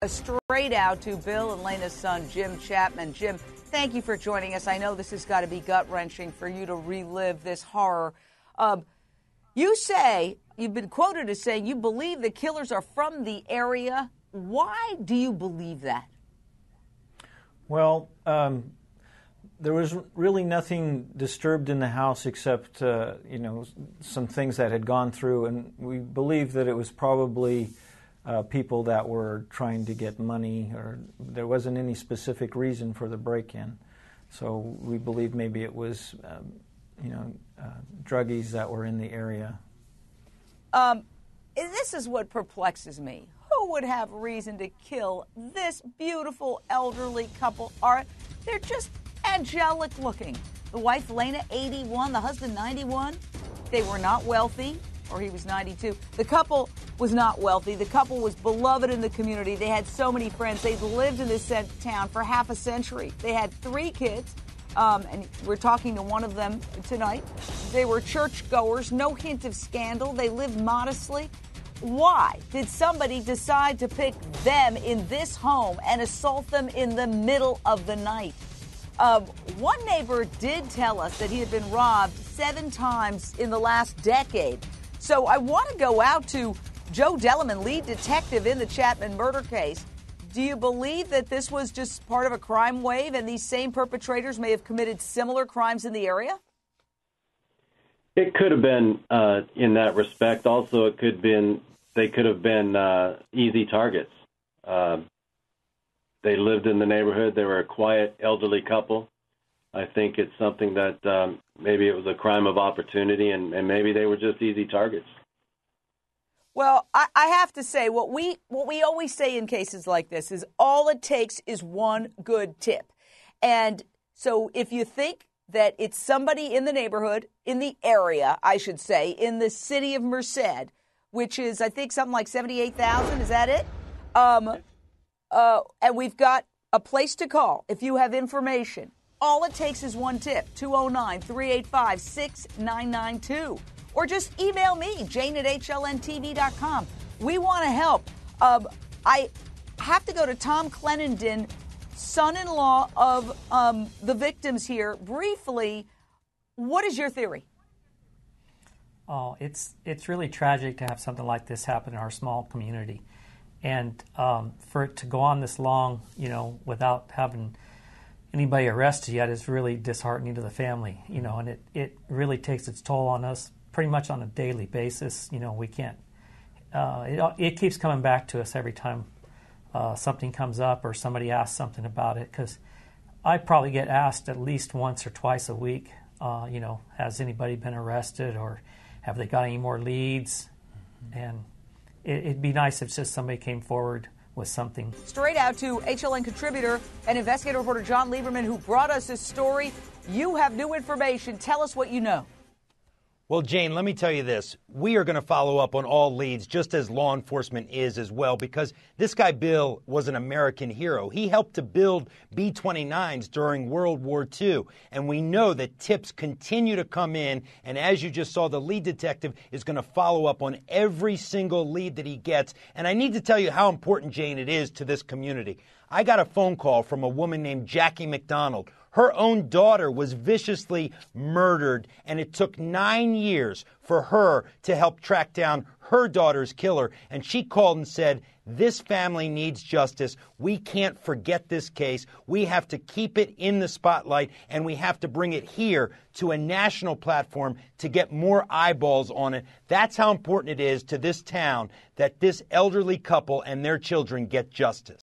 Straight out to Bill and Lena's son, Jim Chapman. Jim, thank you for joining us. I know this has got to be gut-wrenching for you to relive this horror. You've been quoted as saying you believe the killers are from the area. Why do you believe that? Well, there was really nothing disturbed in the house except, some things that had gone through, and we believe that it was probably people that were trying to get money, or there wasn't any specific reason for the break-in. So we believe maybe it was, druggies that were in the area. This is what perplexes me. Who would have reason to kill this beautiful elderly couple? They're just angelic looking. The wife, Lena, 81, the husband, 91. They were not wealthy, or he was 92. The couple was not wealthy. The couple was beloved in the community. They had so many friends. They'd lived in this town for half a century. They had 3 kids, and we're talking to one of them tonight. They were churchgoers, no hint of scandal. They lived modestly. Why did somebody decide to pick them in this home and assault them in the middle of the night? One neighbor did tell us that he had been robbed 7 times in the last decade. So I want to go out to Joe Delleman, lead detective in the Chapman murder case. Do you believe that this was just part of a crime wave and these same perpetrators may have committed similar crimes in the area? It could have been in that respect. Also, they could have been easy targets. They lived in the neighborhood. They were a quiet, elderly couple. I think it's something that maybe it was a crime of opportunity, and maybe they were just easy targets. Well, I have to say, what we always say in cases like this is all it takes is one good tip. And so if you think that it's somebody in the neighborhood, in the area, I should say, in the city of Merced, which is, I think, something like 78,000. Is that it? And we've got a place to call if you have information. All it takes is one tip, 209-385-6992. Or just email me, jane@hlntv.com. We want to help. I have to go to Tom Clenenden, son-in-law of the victims here. Briefly, what is your theory? Oh, it's really tragic to have something like this happen in our small community. And for it to go on this long, without having anybody arrested yet is really disheartening to the family, and it really takes its toll on us pretty much on a daily basis. We can't, it keeps coming back to us every time something comes up or somebody asks something about it, because I probably get asked at least once or twice a week, has anybody been arrested or have they got any more leads? And it'd be nice if just somebody came forward with something. Straight out to HLN contributor and investigative reporter John Lieberman, who brought us this story. You have new information. Tell us what you know. Well, Jane, let me tell you this. We are going to follow up on all leads, just as law enforcement is as well, because this guy Bill was an American hero. He helped to build B-29s during World War II, and we know that tips continue to come in, and as you just saw, the lead detective is going to follow up on every single lead that he gets. And I need to tell you how important, Jane, it is to this community. I got a phone call from a woman named Jackie McDonald. Her own daughter was viciously murdered, and it took 9 years for her to help track down her daughter's killer. And she called and said, this family needs justice. We can't forget this case. We have to keep it in the spotlight, and we have to bring it here to a national platform to get more eyeballs on it. That's how important it is to this town that this elderly couple and their children get justice.